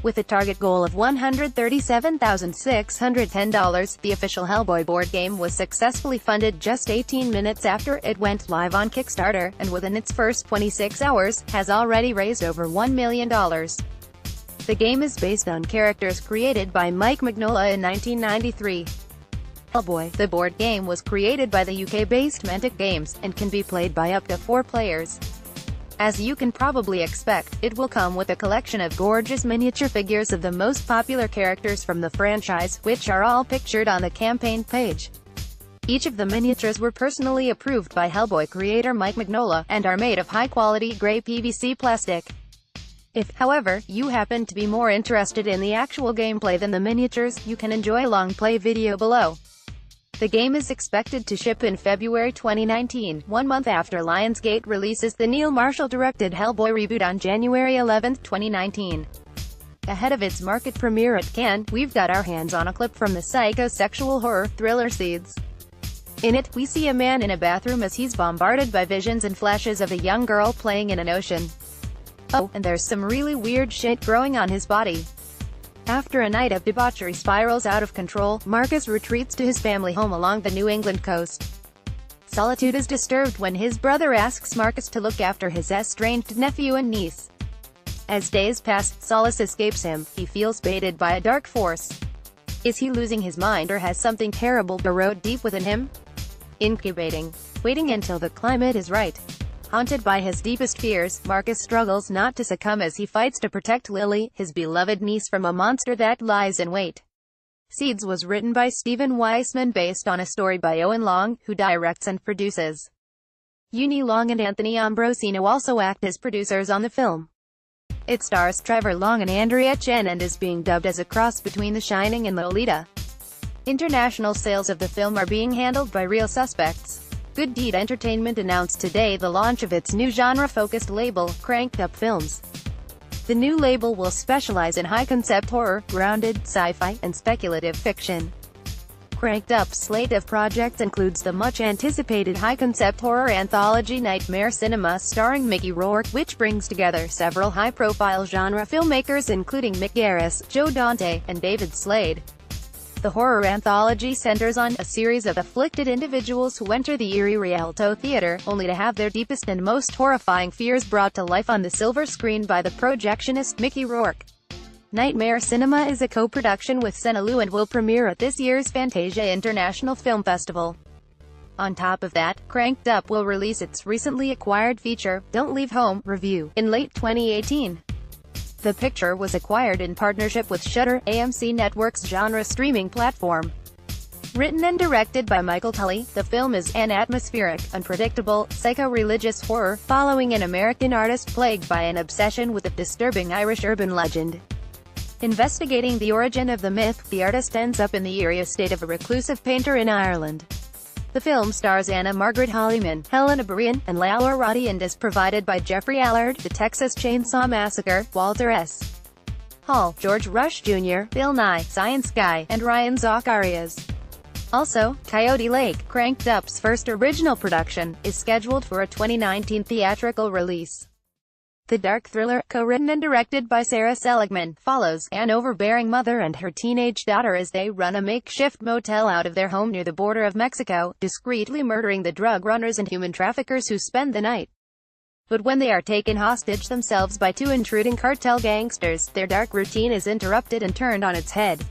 With a target goal of $137,610, the official Hellboy board game was successfully funded just 18 minutes after it went live on Kickstarter, and within its first 26 hours, has already raised over $1 million. The game is based on characters created by Mike Mignola in 1993. Hellboy, the board game, was created by the UK-based Mantic Games, and can be played by up to 4 players. As you can probably expect, it will come with a collection of gorgeous miniature figures of the most popular characters from the franchise, which are all pictured on the campaign page. Each of the miniatures were personally approved by Hellboy creator Mike Mignola, and are made of high-quality gray PVC plastic. If, however, you happen to be more interested in the actual gameplay than the miniatures, you can enjoy a long play video below. The game is expected to ship in February 2019, 1 month after Lionsgate releases the Neil Marshall-directed Hellboy reboot on January 11, 2019. Ahead of its market premiere at Cannes, we've got our hands on a clip from the psychosexual horror thriller Seeds. In it, we see a man in a bathroom as he's bombarded by visions and flashes of a young girl playing in an ocean. Oh, and there's some really weird shit growing on his body. After a night of debauchery spirals out of control, Marcus retreats to his family home along the New England coast. Solitude is disturbed when his brother asks Marcus to look after his estranged nephew and niece. As days pass, solace escapes him. He feels baited by a dark force. Is he losing his mind, or has something terrible burrowed deep within him? Incubating. Waiting until the climate is right. Haunted by his deepest fears, Marcus struggles not to succumb as he fights to protect Lily, his beloved niece, from a monster that lies in wait. Seeds was written by Stephen Weissman based on a story by Owen Long, who directs and produces. Uni Long and Anthony Ambrosino also act as producers on the film. It stars Trevor Long and Andrea Chen and is being dubbed as a cross between The Shining and Lolita. International sales of the film are being handled by Real Suspects. Good Deed Entertainment announced today the launch of its new genre-focused label, Cranked Up Films. The new label will specialize in high-concept horror, grounded, sci-fi, and speculative fiction. Cranked Up's slate of projects includes the much-anticipated high-concept horror anthology Nightmare Cinema starring Mickey Rourke, which brings together several high-profile genre filmmakers including Mick Garris, Joe Dante, and David Slade. The horror anthology centers on a series of afflicted individuals who enter the eerie Rialto Theater, only to have their deepest and most horrifying fears brought to life on the silver screen by the projectionist Mickey Rourke. Nightmare Cinema is a co-production with Senelu and will premiere at this year's Fantasia International Film Festival. On top of that, Cranked Up will release its recently acquired feature, Don't Leave Home, review, in late 2018. The picture was acquired in partnership with Shudder, AMC Network's genre streaming platform. Written and directed by Michael Tully, the film is an atmospheric, unpredictable, psycho-religious horror, following an American artist plagued by an obsession with a disturbing Irish urban legend. Investigating the origin of the myth, the artist ends up in the eerie estate of a reclusive painter in Ireland. The film stars Anna Margaret Hollyman, Helena Brian, and Laura Roddy, and is provided by Jeffrey Allard, The Texas Chainsaw Massacre, Walter S. Hall, George Rush Jr., Bill Nye, Science Guy, and Ryan Zacharias. Also, Coyote Lake, Cranked Up's first original production, is scheduled for a 2019 theatrical release. The dark thriller, co-written and directed by Sarah Seligman, follows an overbearing mother and her teenage daughter as they run a makeshift motel out of their home near the border of Mexico, discreetly murdering the drug runners and human traffickers who spend the night. But when they are taken hostage themselves by 2 intruding cartel gangsters, their dark routine is interrupted and turned on its head.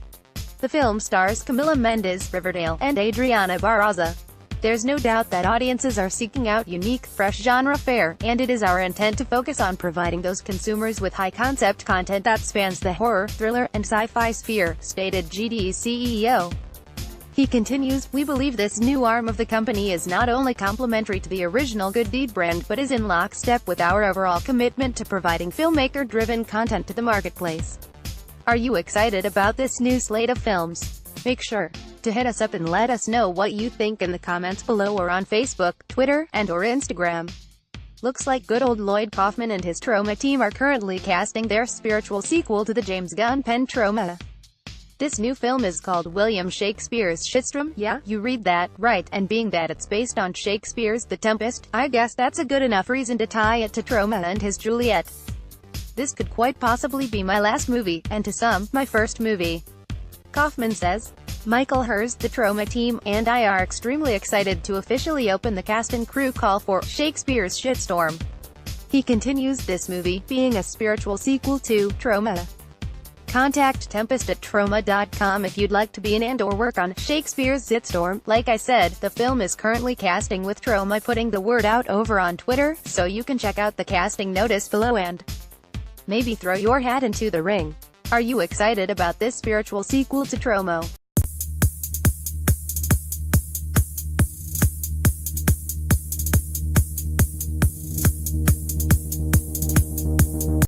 The film stars Camila Mendes, Riverdale, and Adriana Barraza. There's no doubt that audiences are seeking out unique, fresh genre fare, and it is our intent to focus on providing those consumers with high-concept content that spans the horror, thriller, and sci-fi sphere, stated GD's CEO. He continues, we believe this new arm of the company is not only complementary to the original Good Deed brand but is in lockstep with our overall commitment to providing filmmaker-driven content to the marketplace. Are you excited about this new slate of films? Make sure to hit us up and let us know what you think in the comments below or on Facebook, Twitter, and/or Instagram. Looks like good old Lloyd Kaufman and his Troma team are currently casting their spiritual sequel to the James Gunn penned Troma. This new film is called William Shakespeare's Shitstrom. Yeah, you read that right, and being that it's based on Shakespeare's The Tempest, I guess that's a good enough reason to tie it to Troma and his Juliet. "This could quite possibly be my last movie, and to some, my first movie." Kaufman says, "Michael Hers, the Troma team, and I are extremely excited to officially open the cast and crew call for Shakespeare's Shitstorm." He continues, "This movie, being a spiritual sequel to Troma. Contact tempest@troma.com if you'd like to be in and/or work on Shakespeare's Shitstorm. Like I said, the film is currently casting with Troma putting the word out over on Twitter, so you can check out the casting notice below and maybe throw your hat into the ring. Are you excited about this spiritual sequel to Troma?